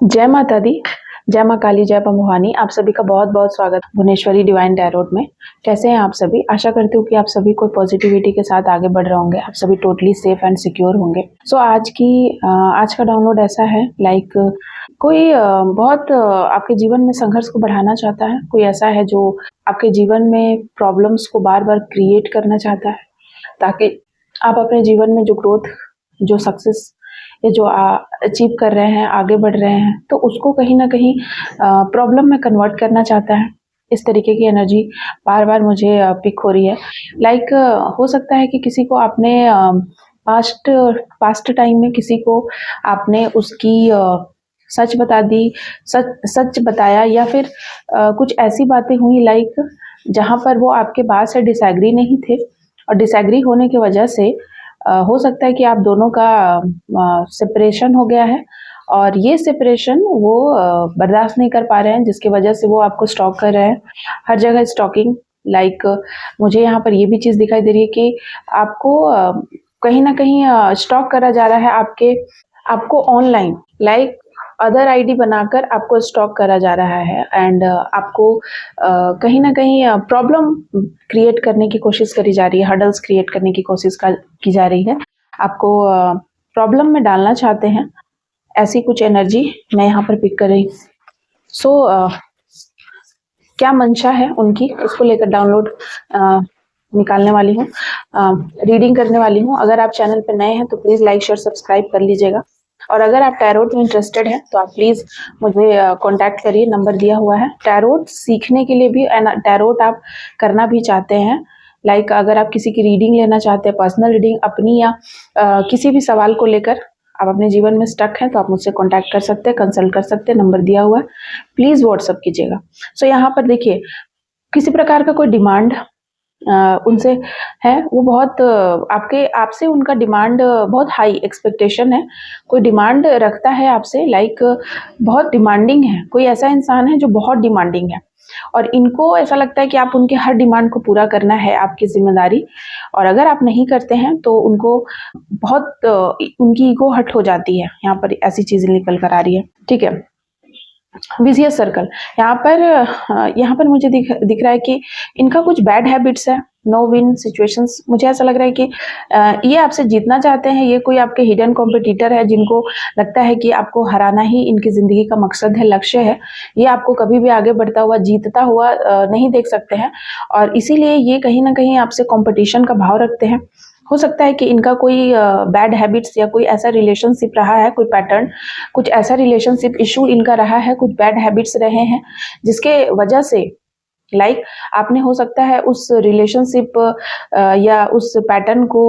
जय माता दी, जय माँ काली, जय माँ भवानी। आप सभी का बहुत-बहुत स्वागत भुवनेश्वरी डिवाइन टैरोट में। कैसे हैं आप सभी? आशा करती हूँ कि आप सभी कोई पॉजिटिविटी के साथ आगे बढ़ रहे होंगे। आप सभी टोटली सेफ एंड सिक्योर होंगे। आज का डाउनलोड ऐसा है कोई बहुत आपके जीवन में संघर्ष को बढ़ाना चाहता है। कोई ऐसा है जो आपके जीवन में प्रॉब्लम्स को बार-बार क्रिएट करना चाहता है, ताकि आप अपने जीवन में जो ग्रोथ, जो सक्सेस ये जो अचीव कर रहे हैं, आगे बढ़ रहे हैं, तो उसको कहीं न कहीं प्रॉब्लम में कन्वर्ट करना चाहता है। इस तरीके की एनर्जी बार-बार मुझे पिक हो रही है। हो सकता है कि किसी को आपने पास्ट पास्ट टाइम में किसी को आपने उसकी सच बता दी, सच बताया, या फिर कुछ ऐसी बातें हुई जहाँ पर वो आपके बात से डिसएग्री नहीं थे, और डिसएग्री होने की वजह से हो सकता है कि आप दोनों का सेपरेशन हो गया है, और ये सेपरेशन वो बर्दाश्त नहीं कर पा रहे हैं, जिसकी वजह से वो आपको स्टॉक कर रहे हैं। हर जगह स्टॉकिंग, मुझे यहाँ पर ये भी चीज़ दिखाई दे रही है कि आपको कहीं न कहीं स्टॉक करा जा रहा है, आपको ऑनलाइन अदर आईडी बनाकर आपको स्टॉक करा जा रहा है, एंड आपको कहीं न कहीं प्रॉब्लम क्रिएट करने की कोशिश करी जा रही है, हर्डल्स क्रिएट करने की कोशिश की जा रही है। आपको प्रॉब्लम में डालना चाहते हैं, ऐसी कुछ एनर्जी मैं यहाँ पर पिक कर रही हूँ। क्या मंशा है उनकी, उसको लेकर डाउनलोड निकालने वाली हूँ, रीडिंग करने वाली हूँ। अगर आप चैनल पर नए हैं तो प्लीज़ लाइक शेयर सब्सक्राइब कर लीजिएगा, और अगर आप टैरोट में इंटरेस्टेड हैं तो आप प्लीज़ मुझे कांटेक्ट करिए, नंबर दिया हुआ है। टैरोट सीखने के लिए भी, एंड टैरोट आप करना भी चाहते हैं, अगर आप किसी की रीडिंग लेना चाहते हैं, पर्सनल रीडिंग अपनी, या किसी भी सवाल को लेकर आप अपने जीवन में स्टक हैं, तो आप मुझसे कांटेक्ट कर सकते हैं, कंसल्ट कर सकते हैं, नंबर दिया हुआ है, प्लीज़ व्हाट्सअप कीजिएगा। यहाँ पर देखिए, किसी प्रकार का कोई डिमांड उनसे है, वो बहुत आपसे उनका डिमांड बहुत हाई एक्सपेक्टेशन है। कोई डिमांड रखता है आपसे, बहुत डिमांडिंग है। कोई ऐसा इंसान है जो बहुत डिमांडिंग है, और इनको ऐसा लगता है कि आप उनके हर डिमांड को पूरा करना है आपकी जिम्मेदारी, और अगर आप नहीं करते हैं तो उनको बहुत उनकी ईगो हर्ट हो जाती है। यहाँ पर ऐसी चीजें निकल कर आ रही है, ठीक है। विजियस सर्कल, यहाँ पर मुझे दिख रहा है कि इनका कुछ बैड हैबिट्स है, नो विन सिचुएशंस। मुझे ऐसा लग रहा है कि ये आपसे जीतना चाहते हैं। ये कोई आपके हिडन कॉम्पिटिटर है, जिनको लगता है कि आपको हराना ही इनकी जिंदगी का मकसद है, लक्ष्य है। ये आपको कभी भी आगे बढ़ता हुआ, जीतता हुआ नहीं देख सकते हैं, और इसीलिए ये कहीं ना कहीं आपसे कॉम्पिटिशन का भाव रखते हैं। हो सकता है कि इनका कोई बैड हैबिट्स या कोई ऐसा रिलेशनशिप रहा है, कोई पैटर्न, कुछ ऐसा रिलेशनशिप इशू इनका रहा है, कुछ बैड हैबिट्स रहे हैं, जिसके वजह से आपने हो सकता है उस रिलेशनशिप या उस पैटर्न को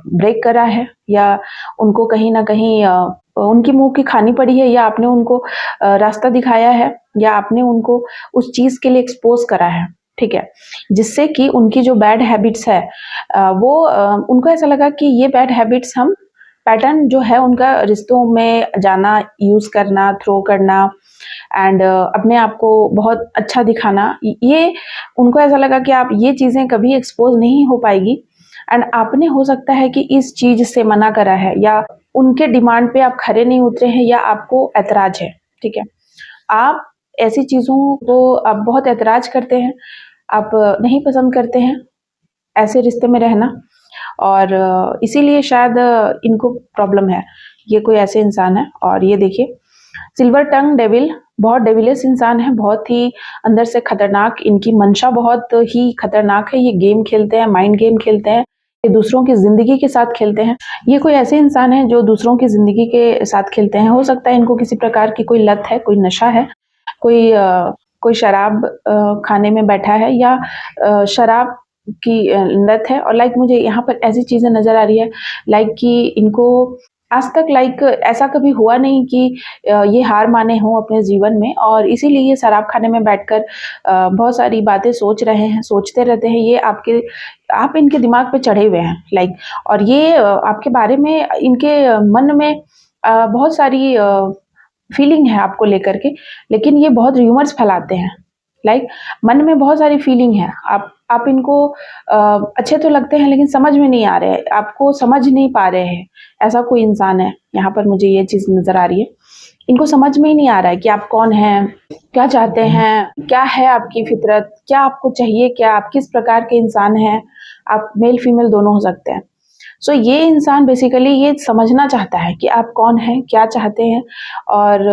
ब्रेक करा है, या उनको कहीं ना कहीं उनकी मुंह की खानी पड़ी है, या आपने उनको रास्ता दिखाया है, या आपने उनको उस चीज के लिए एक्सपोज करा है, ठीक है, जिससे कि उनकी जो बैड हैबिट्स है उनको ऐसा लगा कि ये बैड हैबिट्स हम पैटर्न जो है उनका, रिश्तों में जाना, यूज करना, थ्रो करना, एंड अपने आप को बहुत अच्छा दिखाना, ये उनको ऐसा लगा कि आप ये चीजें कभी एक्सपोज नहीं हो पाएगी, एंड आपने हो सकता है कि इस चीज से मना करा है, या उनके डिमांड पे आप खरे नहीं उतरे हैं, या आपको ऐतराज है, ठीक है। आप ऐसी चीजों को आप बहुत ऐतराज करते हैं, आप नहीं पसंद करते हैं ऐसे रिश्ते में रहना, और इसीलिए शायद इनको प्रॉब्लम है। ये कोई ऐसे इंसान है, और ये देखिए, सिल्वर टंग डेविल, बहुत डेविलियस इंसान है, बहुत ही अंदर से खतरनाक, इनकी मंशा बहुत ही खतरनाक है। ये गेम खेलते हैं, माइंड गेम खेलते हैं, ये दूसरों की जिंदगी के साथ खेलते हैं। ये कोई ऐसे इंसान है जो दूसरों की जिंदगी के साथ खेलते हैं। हो सकता है इनको किसी प्रकार की कोई लत है, कोई नशा है, कोई शराब खाने में बैठा है, या शराब की लत है, और मुझे यहाँ पर ऐसी चीजें नजर आ रही है कि इनको आज तक ऐसा कभी हुआ नहीं कि ये हार माने हों अपने जीवन में, और इसीलिए ये शराब खाने में बैठकर बहुत सारी बातें सोच रहे हैं, सोचते रहते हैं। ये आप इनके दिमाग पे चढ़े हुए हैं, और ये आपके बारे में, इनके मन में बहुत सारी फीलिंग है आपको लेकर के, लेकिन ये बहुत र्यूमर्स फैलाते हैं। मन में बहुत सारी फीलिंग है, आप इनको अच्छे तो लगते हैं, लेकिन समझ में नहीं आ रहे हैं, आपको समझ नहीं पा रहे हैं। ऐसा कोई इंसान है, यहाँ पर मुझे ये चीज नजर आ रही है। इनको समझ में ही नहीं आ रहा है कि आप कौन हैं, क्या चाहते हैं, क्या है आपकी फितरत, क्या आपको चाहिए, क्या आप किस प्रकार के इंसान हैं। आप मेल फीमेल दोनों हो सकते हैं। सो ये इंसान बेसिकली ये समझना चाहता है कि आप कौन हैं, क्या चाहते हैं और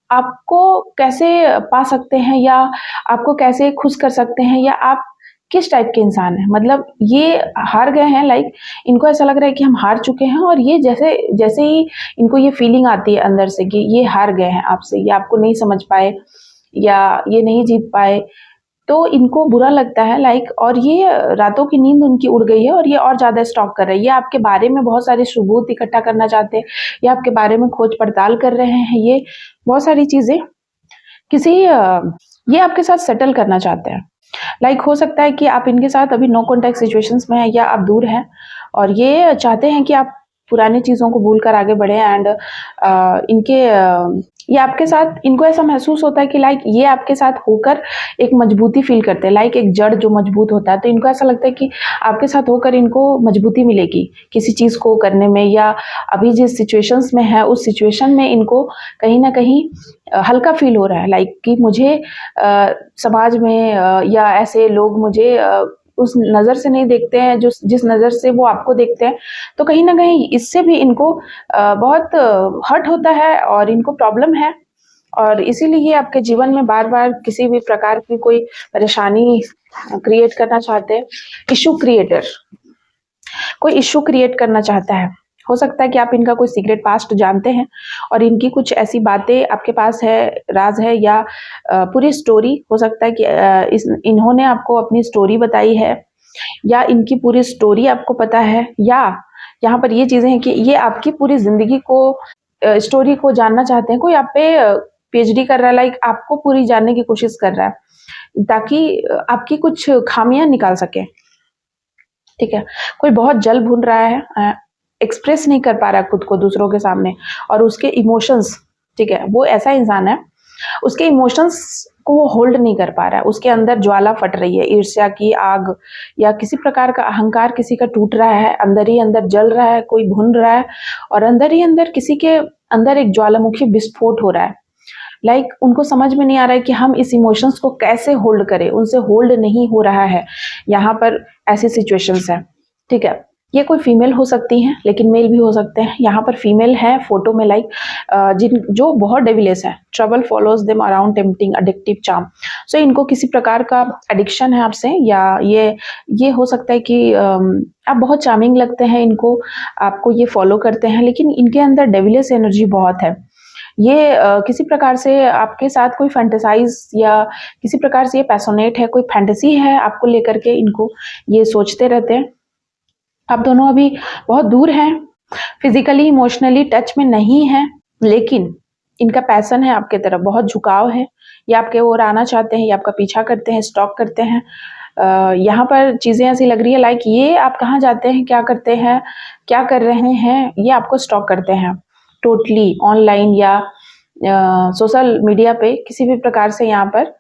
आपको कैसे पा सकते हैं या आपको कैसे खुश कर सकते हैं, या आप किस टाइप के इंसान हैं। मतलब ये हार गए हैं, लाइक इनको ऐसा लग रहा है कि हम हार चुके हैं, और ये जैसे जैसे ही इनको ये फीलिंग आती है अंदर से कि ये हार गए हैं आपसे, ये आपको नहीं समझ पाए या ये नहीं जीत पाए, तो इनको बुरा लगता है, लाइक, और ये रातों की नींद उनकी उड़ गई है और ये और ज़्यादा स्टॉक कर रहे हैं। ये आपके बारे में बहुत सारे सबूत इकट्ठा करना चाहते हैं, ये आपके बारे में खोज पड़ताल कर रहे हैं, ये बहुत सारी चीज़ें ये आपके साथ सेटल करना चाहते हैं। लाइक हो सकता है कि आप इनके साथ अभी नो कॉन्टैक्ट सिचुएशंस में हैं या आप दूर हैं, और ये चाहते हैं कि आप पुरानी चीज़ों को भूलकर आगे बढ़ें, एंड ये आपके साथ, इनको ऐसा महसूस होता है कि लाइक ये आपके साथ होकर एक मजबूती फील करते हैं, लाइक एक जड़ जो मजबूत होता है, तो इनको ऐसा लगता है कि आपके साथ होकर इनको मजबूती मिलेगी किसी चीज़ को करने में, या अभी जिस सिचुएशंस में है उस सिचुएशन में इनको कहीं ना कहीं हल्का फील हो रहा है, लाइक कि मुझे समाज में या ऐसे लोग मुझे उस नज़र से नहीं देखते हैं जो जिस नज़र से वो आपको देखते हैं, तो कहीं ना कहीं इससे भी इनको बहुत हर्ट होता है और इनको प्रॉब्लम है, और इसीलिए ये आपके जीवन में बार बार किसी भी प्रकार की कोई परेशानी क्रिएट करना चाहते हैं। इशू क्रिएटर, कोई इशू क्रिएट करना चाहता है। हो सकता है कि आप इनका कोई सीक्रेट पास्ट जानते हैं और इनकी कुछ ऐसी बातें आपके पास है, राज है, या पूरी स्टोरी हो सकता है कि इन्होंने आपको अपनी स्टोरी बताई है, या इनकी पूरी स्टोरी आपको पता है, या यहाँ पर ये चीज़ें हैं कि ये आपकी पूरी ज़िंदगी को स्टोरी को जानना चाहते हैं। कोई आप पे पीएचडी कर रहा है, लाइक आपको पूरी जानने की कोशिश कर रहा है ताकि आपकी कुछ खामियां निकाल सके। ठीक है, कोई बहुत जल भून रहा है, एक्सप्रेस नहीं कर पा रहा है खुद को दूसरों के सामने, और उसके इमोशंस, ठीक है, वो ऐसा इंसान है, उसके इमोशंस को वो होल्ड नहीं कर पा रहा है, उसके अंदर ज्वाला फट रही है, ईर्ष्या की आग या किसी प्रकार का अहंकार किसी का टूट रहा है, अंदर ही अंदर जल रहा है, कोई भुन रहा है, और अंदर ही अंदर किसी के अंदर एक ज्वालामुखी विस्फोट हो रहा है। लाइक उनको समझ में नहीं आ रहा है कि हम इस इमोशंस को कैसे होल्ड करें, उनसे होल्ड नहीं हो रहा है। यहाँ पर ऐसी सिचुएशंस है, ठीक है। ये कोई फीमेल हो सकती हैं, लेकिन मेल भी हो सकते हैं। यहाँ पर फीमेल है फोटो में, लाइक जिन जो बहुत डेविलेस है, trouble follows them around tempting addictive charm. So इनको किसी प्रकार का एडिक्शन है आपसे, या ये हो सकता है कि आप बहुत चार्मिंग लगते हैं इनको, आपको ये फॉलो करते हैं, लेकिन इनके अंदर डेविलेस एनर्जी बहुत है। ये किसी प्रकार से आपके साथ कोई फैंटेसाइज या किसी प्रकार से ये पैशनेट है, कोई फैंटेसी है आपको लेकर के, इनको ये सोचते रहते हैं। आप दोनों अभी बहुत दूर हैं, फिजिकली इमोशनली टच में नहीं हैं, लेकिन इनका पैसन है आपके तरफ, बहुत झुकाव है, ये आपके ओर आना चाहते हैं, ये आपका पीछा करते हैं, स्टॉक करते हैं। यहाँ पर चीज़ें ऐसी लग रही है लाइक ये आप कहाँ जाते हैं, क्या करते हैं, क्या कर रहे हैं, ये आपको स्टॉक करते हैं टोटली ऑनलाइन या सोशल मीडिया पे, किसी भी प्रकार से यहाँ पर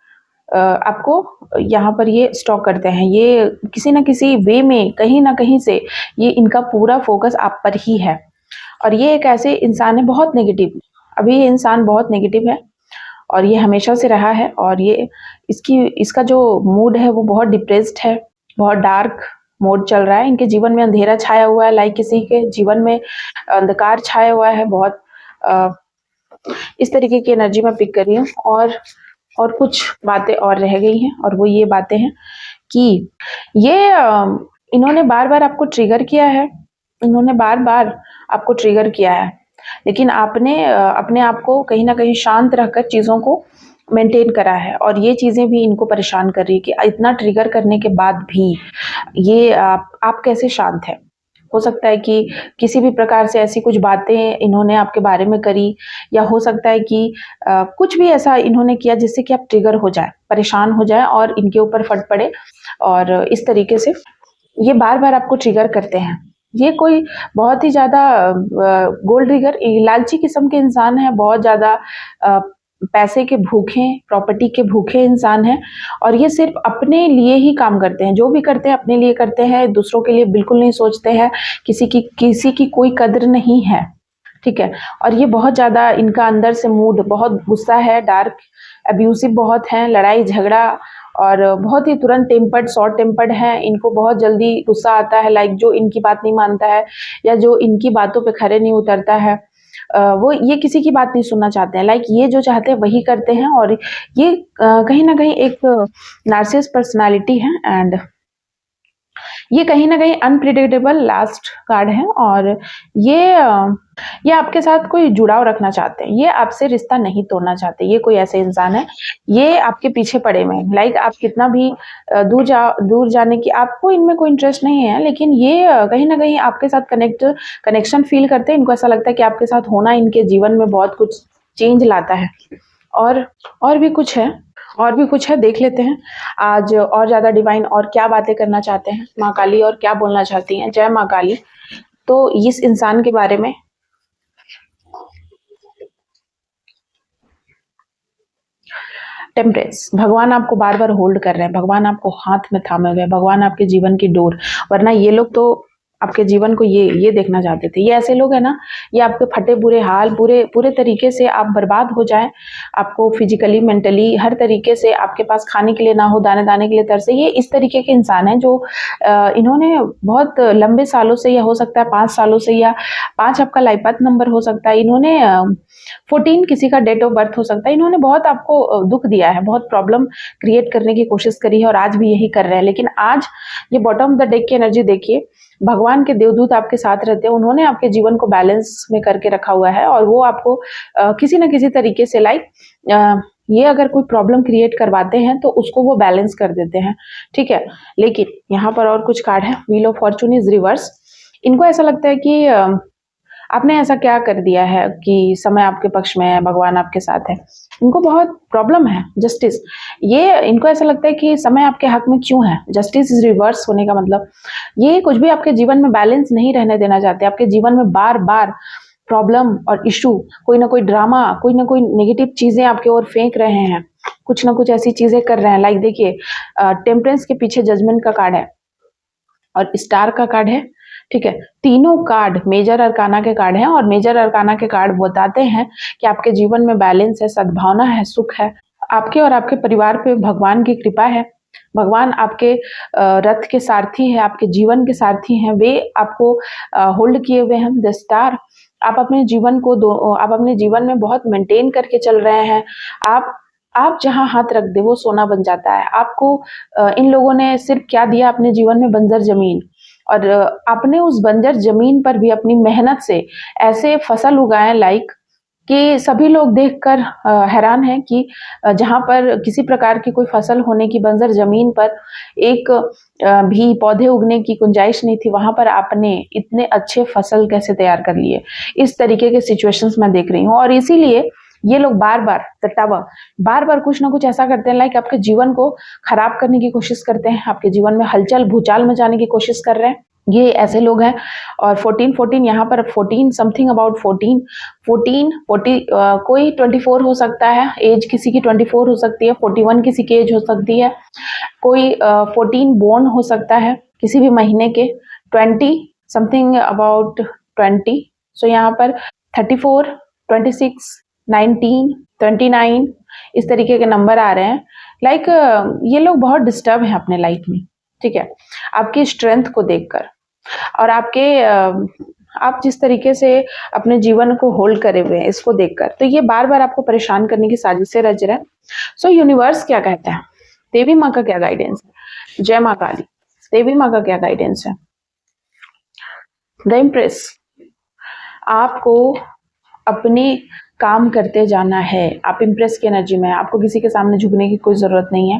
आपको यहाँ पर ये स्टॉक करते हैं। ये किसी ना किसी वे में, कहीं ना कहीं से ये इनका पूरा फोकस आप पर ही है, और ये एक ऐसे इंसान है बहुत नेगेटिव। अभी ये इंसान बहुत नेगेटिव है और ये हमेशा से रहा है, और ये इसका जो मूड है वो बहुत डिप्रेस्ड है, बहुत डार्क मोड चल रहा है। इनके जीवन में अंधेरा छाया हुआ है, लाइक किसी के जीवन में अंधकार छाया हुआ है बहुत। इस तरीके की एनर्जी मैं पिक कर रही हूँ, और कुछ बातें और रह गई हैं, और वो ये बातें हैं कि ये इन्होंने बार बार आपको ट्रिगर किया है, इन्होंने बार बार आपको ट्रिगर किया है, लेकिन आपने अपने आप को कहीं ना कहीं शांत रहकर चीज़ों को मेंटेन करा है, और ये चीज़ें भी इनको परेशान कर रही है कि इतना ट्रिगर करने के बाद भी ये आप कैसे शांत है। हो सकता है कि किसी भी प्रकार से ऐसी कुछ बातें इन्होंने आपके बारे में करी, या हो सकता है कि कुछ भी ऐसा इन्होंने किया जिससे कि आप ट्रिगर हो जाए, परेशान हो जाए और इनके ऊपर फट पड़े, और इस तरीके से ये बार बार आपको ट्रिगर करते हैं। ये कोई बहुत ही ज़्यादा गोल्ड डिगर, लालची किस्म के इंसान है, बहुत ज़्यादा पैसे के भूखे, प्रॉपर्टी के भूखे इंसान हैं, और ये सिर्फ अपने लिए ही काम करते हैं, जो भी करते हैं अपने लिए करते हैं, दूसरों के लिए बिल्कुल नहीं सोचते हैं, किसी की कोई कद्र नहीं है। ठीक है। और ये बहुत ज़्यादा इनका अंदर से मूड बहुत गुस्सा है, डार्क, अब्यूसिव बहुत हैं, लड़ाई झगड़ा और बहुत ही तुरंत टेम्पर्ड, शॉर्ट टेम्पर्ड हैं। इनको बहुत जल्दी गुस्सा आता है, लाइक जो इनकी बात नहीं मानता है या जो इनकी बातों पे खरे नहीं उतरता है, वो ये किसी की बात नहीं सुनना चाहते हैं। लाइक ये जो चाहते हैं वही करते हैं और ये कहीं ना कहीं एक नार्सिसिस्ट पर्सनालिटी है एंड ये कहीं ना कहीं अनप्रिडिक्टेबल लास्ट कार्ड है और ये आपके साथ कोई जुड़ाव रखना चाहते हैं, ये आपसे रिश्ता नहीं तोड़ना चाहते। ये कोई ऐसे इंसान है, ये आपके पीछे पड़े हुए हैं। लाइक आप कितना भी दूर जाने की आपको इनमें कोई इंटरेस्ट नहीं है, लेकिन ये कहीं ना कहीं आपके साथ कनेक्शन फील करते हैं। इनको ऐसा लगता है कि आपके साथ होना इनके जीवन में बहुत कुछ चेंज लाता है। और भी कुछ है, देख लेते हैं आज और ज़्यादा डिवाइन और क्या बातें करना चाहते हैं माँ काली और क्या बोलना चाहती हैं। जय माँ काली। तो इस इंसान के बारे में टेम्परेंस, भगवान आपको बार बार होल्ड कर रहे हैं, भगवान आपको हाथ में थामे हुए हैं, भगवान आपके जीवन की डोर। वरना ये लोग तो आपके जीवन को ये देखना चाहते थे। ये ऐसे लोग हैं ना, ये आपके फटे बुरे हाल पूरे तरीके से आप बर्बाद हो जाए, आपको फिजिकली मेंटली हर तरीके से, आपके पास खाने के लिए ना हो, दाने दाने के लिए तरसे। ये इस तरीके के इंसान हैं जो इन्होंने बहुत लंबे सालों से, या हो सकता है 5 सालों से, या 5 आपका लाइफ पाथ नंबर हो सकता है, इन्होंने 14 किसी का डेट ऑफ बर्थ हो सकता है। इन्होंने बहुत आपको दुख दिया है, बहुत प्रॉब्लम क्रिएट करने की कोशिश करी है और आज भी यही कर रहे हैं। लेकिन आज ये बॉटम ऑफ द डेक की एनर्जी देखिए, भगवान के देवदूत आपके साथ रहते हैं, उन्होंने आपके जीवन को बैलेंस में करके रखा हुआ है और वो आपको किसी न किसी तरीके से ये अगर कोई प्रॉब्लम क्रिएट करवाते हैं तो उसको वो बैलेंस कर देते हैं, ठीक है। लेकिन यहाँ पर और कुछ कार्ड है, wheel of Fortune is reverse. इनको ऐसा लगता है कि आपने ऐसा क्या कर दिया है कि समय आपके पक्ष में है, भगवान आपके साथ है। इनको बहुत प्रॉब्लम है जस्टिस। ये इनको ऐसा लगता है कि समय आपके हक में क्यों है। जस्टिस इज रिवर्स होने का मतलब ये कुछ भी आपके जीवन में बैलेंस नहीं रहने देना चाहते। आपके जीवन में बार बार प्रॉब्लम और इशू, कोई ना कोई ड्रामा, कोई ना कोई नेगेटिव चीजें आपके ओर फेंक रहे हैं, कुछ ना कुछ ऐसी चीजें कर रहे हैं। लाइक देखिए, टेम्परेंस के पीछे जजमेंट का कार्ड है और स्टार का कार्ड है, ठीक है। तीनों कार्ड मेजर अरकाना के कार्ड हैं और मेजर अरकाना के कार्ड बताते हैं कि आपके जीवन में बैलेंस है, सद्भावना है, सुख है। आपके और आपके परिवार पे भगवान की कृपा है। भगवान आपके रथ के सारथी है, आपके जीवन के सारथी हैं, वे आपको होल्ड किए हुए हैं। द स्टार, आप अपने जीवन में बहुत मेंटेन करके चल रहे हैं। आप जहां हाथ रख दे वो सोना बन जाता है। आपको इन लोगों ने सिर्फ क्या दिया अपने जीवन में, बंजर जमीन, और आपने उस बंजर जमीन पर भी अपनी मेहनत से ऐसे फसल उगाए लाइक कि सभी लोग देखकर हैरान हैं कि जहां पर किसी प्रकार की कोई फसल होने की बंजर जमीन पर एक भी पौधे उगने की गुंजाइश नहीं थी, वहां पर आपने इतने अच्छे फसल कैसे तैयार कर लिए। इस तरीके के सिचुएशंस मैं देख रही हूँ और इसीलिए ये लोग बार बार कुछ ना कुछ ऐसा करते हैं, लाइक आपके जीवन को खराब करने की कोशिश करते हैं, आपके जीवन में हलचल भूचाल मचाने की कोशिश कर रहे हैं। ये ऐसे लोग हैं। और 14 यहाँ पर 14 समथिंग अबाउट 14 कोई 24 हो सकता है, एज किसी की 24 हो सकती है, 41 किसी की एज हो सकती है, कोई 14 बोर्न हो सकता है किसी भी महीने के, 20 समथिंग अबाउट 20। सो यहाँ पर 34, 26, 19, 29 इस तरीके के नंबर आ रहे हैं। लाइक ये लोग बहुत डिस्टर्ब हैं अपने लाइफ में, ठीक है, आपकी स्ट्रेंथ को देखकर और आप जिस तरीके से अपने जीवन को होल्ड करे हुए हैं इसको देखकर, तो ये बार बार आपको परेशान करने की साजिशें रच रहे हैं। सो यूनिवर्स क्या कहता है, देवी माँ का क्या गाइडेंस है, जय माँ काली, देवी माँ का क्या गाइडेंस है। द इम्प्रेस, आपको अपने काम करते जाना है, आप इम्प्रेस की एनर्जी में, आपको किसी के सामने झुकने की कोई ज़रूरत नहीं है।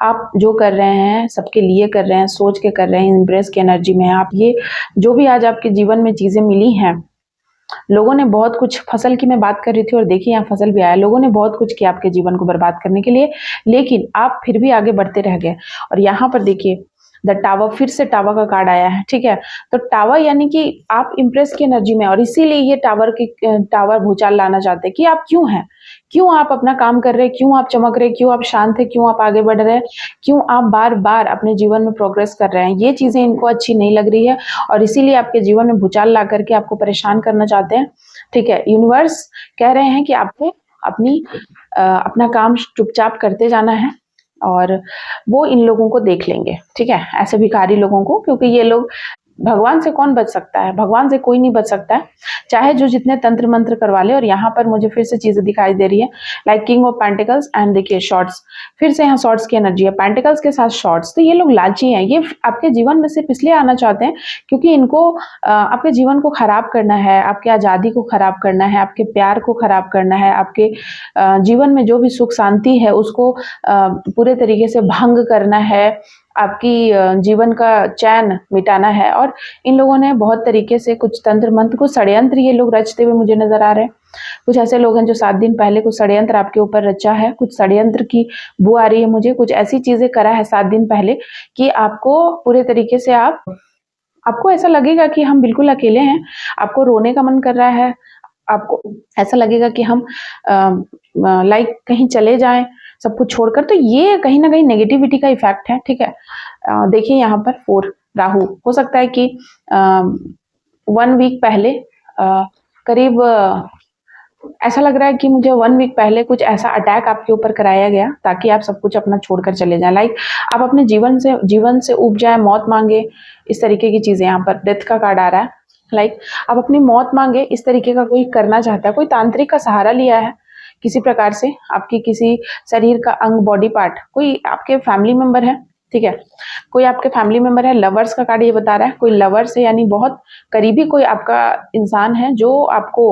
आप जो कर रहे हैं सबके लिए कर रहे हैं, सोच के कर रहे हैं, इम्प्रेस की एनर्जी में आप ये जो भी आज आपके जीवन में चीज़ें मिली हैं, लोगों ने बहुत कुछ, फसल की मैं बात कर रही थी और देखिए यहाँ फसल भी आया, लोगों ने बहुत कुछ किया आपके जीवन को बर्बाद करने के लिए, लेकिन आप फिर भी आगे बढ़ते रह गए। और यहाँ पर देखिए द टावर, फिर से टावर का कार्ड आया है, ठीक है। तो टावर यानी कि आप इम्प्रेस की एनर्जी में, और इसीलिए ये टावर भूचाल लाना चाहते हैं कि आप क्यों हैं, क्यों आप अपना काम कर रहे हैं, क्यों आप चमक रहे हैं, क्यों आप शांत है, क्यों आप आगे बढ़ रहे हैं, क्यों आप बार बार अपने जीवन में प्रोग्रेस कर रहे हैं। ये चीजें इनको अच्छी नहीं लग रही है और इसीलिए आपके जीवन में भूचाल ला करके आपको परेशान करना चाहते हैं, ठीक है। यूनिवर्स कह रहे हैं कि आपको अपना काम चुपचाप करते जाना है और वो इन लोगों को देख लेंगे, ठीक है, ऐसे भिखारी लोगों को, क्योंकि ये लोग, भगवान से कौन बच सकता है, भगवान से कोई नहीं बच सकता है, चाहे जो जितने तंत्र मंत्र करवा ले। और यहाँ पर मुझे फिर से चीजें दिखाई दे रही है, like king of pentacles and देखिए शॉर्ट्स, फिर से यहाँ शॉर्ट्स की एनर्जी है, पेंटिकल्स के साथ शॉर्ट्स। तो ये लोग लालची हैं, ये आपके जीवन में सिर्फ इसलिए आना चाहते हैं क्योंकि इनको आपके जीवन को खराब करना है, आपकी आजादी को खराब करना है, आपके प्यार को खराब करना है, आपके जीवन में जो भी सुख शांति है उसको पूरे तरीके से भंग करना है, आपकी जीवन का चैन मिटाना है। और इन लोगों ने बहुत तरीके से कुछ तंत्र मंत्र, कुछ षड्यंत्र ये लोग रचते हुए मुझे नजर आ रहे हैं। कुछ ऐसे लोग हैं जो 7 दिन पहले कुछ षड्यंत्र आपके ऊपर रचा है, कुछ षड्यंत्र की बू आ रही है मुझे, कुछ ऐसी चीजें करा है 7 दिन पहले कि आपको पूरे तरीके से आपको ऐसा लगेगा कि हम बिल्कुल अकेले हैं, आपको रोने का मन कर रहा है, आपको ऐसा लगेगा कि हम लाइक कहीं चले जाएं सब कुछ छोड़कर। तो ये कहीं ना कहीं नेगेटिविटी का इफेक्ट है, ठीक है। देखिए यहाँ पर 4 राहु, हो सकता है कि 1 वीक पहले करीब ऐसा लग रहा है कि मुझे 1 वीक पहले कुछ ऐसा अटैक आपके ऊपर कराया गया ताकि आप सब कुछ अपना छोड़कर चले जाएं, लाइक आप अपने जीवन से उब जाए, मौत मांगे, इस तरीके की चीजें। यहाँ पर डेथ का कार्ड आ रहा है, लाइक आप अपनी मौत मांगे, इस तरीके का कोई करना चाहता है, कोई तांत्रिक का सहारा लिया है किसी प्रकार से, आपकी किसी शरीर का अंग, बॉडी पार्ट, कोई आपके फैमिली मेंबर है, ठीक है, कोई आपके फैमिली मेंबर है। लवर्स का कार्ड ये बता रहा है, कोई लवर्स है, यानी बहुत करीबी कोई आपका इंसान है जो आपको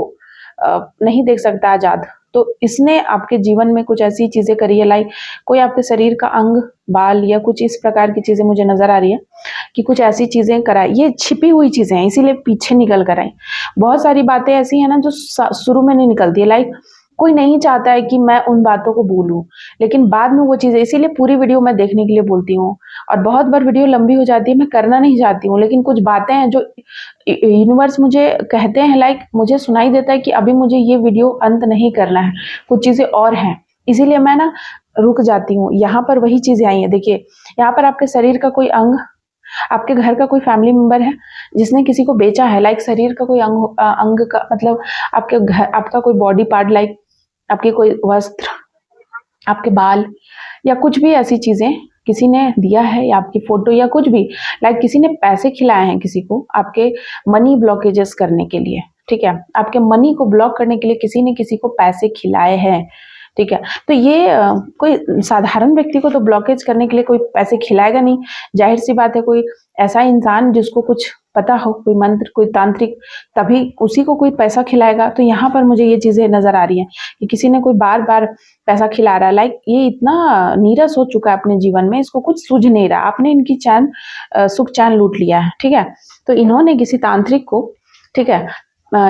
नहीं देख सकता आजाद। तो इसने आपके जीवन में कुछ ऐसी चीजें करी है, लाइक कोई आपके शरीर का अंग, बाल या कुछ इस प्रकार की चीजें मुझे नजर आ रही है कि कुछ ऐसी चीजें कराई, ये छिपी हुई चीजें हैं इसीलिए पीछे निकल कर आई। बहुत सारी बातें ऐसी है ना जो शुरू में नहीं निकलती है, लाइक कोई नहीं चाहता है कि मैं उन बातों को भूलूं, लेकिन बाद में वो चीजें, इसीलिए पूरी वीडियो मैं देखने के लिए बोलती हूँ। और बहुत बार वीडियो लंबी हो जाती है, मैं करना नहीं चाहती हूँ, लेकिन कुछ बातें हैं जो यूनिवर्स मुझे कहते हैं, लाइक मुझे सुनाई देता है कि अभी मुझे ये वीडियो अंत नहीं करना है, कुछ चीजें और हैं, इसीलिए मैं ना रुक जाती हूँ। यहाँ पर वही चीजें आई है, देखिए यहाँ पर आपके शरीर का कोई अंग, आपके घर का कोई फैमिली मेंबर है जिसने किसी को बेचा है, लाइक शरीर का कोई अंग का मतलब आपके घर, आपका कोई बॉडी पार्ट, लाइक आपके कोई वस्त्र, आपके बाल या कुछ भी ऐसी चीजें किसी ने दिया है, या आपकी फोटो या कुछ भी, लाइक किसी ने पैसे खिलाए हैं किसी को आपके मनी ब्लॉकेजेस करने के लिए, ठीक है, आपके मनी को ब्लॉक करने के लिए किसी ने किसी को पैसे खिलाए हैं, ठीक है। तो ये कोई साधारण व्यक्ति को तो ब्लॉकेज करने के लिए कोई पैसे खिलाएगा नहीं, जाहिर सी बात है, कोई ऐसा इंसान जिसको कुछ पता हो, कोई मंत्र, कोई तांत्रिक, तभी उसी को कोई पैसा खिलाएगा। तो यहाँ पर मुझे ये चीजें नजर आ रही हैं कि किसी ने कोई बार बार पैसा खिला रहा है, लाइक ये इतना नीरस हो चुका है अपने जीवन में, इसको कुछ सूझ नहीं रहा, आपने इनकी सुख चैन लूट लिया है, ठीक है। तो इन्होंने किसी तांत्रिक को, ठीक है,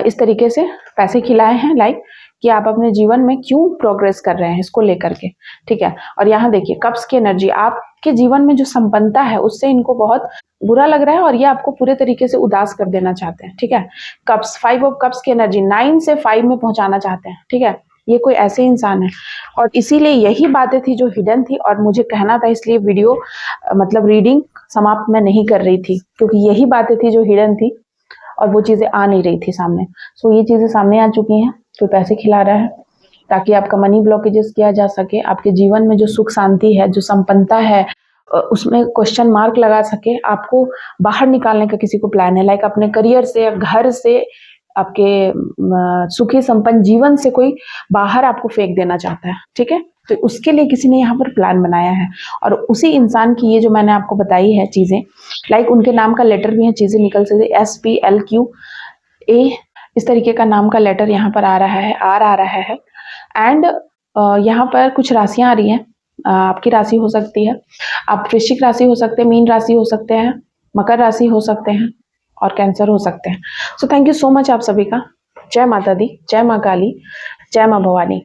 इस तरीके से पैसे खिलाए हैं, लाइक कि आप अपने जीवन में क्यों प्रोग्रेस कर रहे हैं इसको लेकर के, ठीक है। और यहाँ देखिए कप्स की एनर्जी, आपके जीवन में जो संपन्नता है उससे इनको बहुत बुरा लग रहा है और ये आपको पूरे तरीके से उदास कर देना चाहते हैं, ठीक है। कप्स, 5 ऑफ कप्स की एनर्जी 9 से 5 में पहुंचाना चाहते हैं, ठीक है। ये कोई ऐसे इंसान है और इसीलिए यही बातें थी जो हिडन थी और मुझे कहना था, इसलिए वीडियो मतलब रीडिंग समाप्त मैं नहीं कर रही थी, क्योंकि यही बातें थी जो हिडन थी और वो चीजें आ नहीं रही थी सामने। सो ये चीजें सामने आ चुकी हैं, कोई पैसे खिला रहा है ताकि आपका मनी ब्लॉकेजेस किया जा सके, आपके जीवन में जो सुख शांति है, जो संपन्नता है, उसमें क्वेश्चन मार्क लगा सके, आपको बाहर निकालने का किसी को प्लान है, लाइक अपने करियर से, घर से, आपके सुखी संपन्न जीवन से कोई बाहर आपको फेंक देना चाहता है, ठीक है। तो उसके लिए किसी ने यहाँ पर प्लान बनाया है और उसी इंसान की ये जो मैंने आपको बताई है चीजें, लाइक उनके नाम का लेटर भी है, चीजें निकल सकती है, SPLQA, इस तरीके का नाम का लेटर यहाँ पर आ रहा है, आ रहा है। एंड यहाँ पर कुछ राशियां आ रही हैं, आपकी राशि हो सकती है, आप वृश्चिक राशि हो सकते हैं, मीन राशि हो सकते हैं, मकर राशि हो सकते हैं और कैंसर हो सकते हैं। So thank you so much आप सभी का। जय माता दी, जय माँ काली, जय माँ भवानी।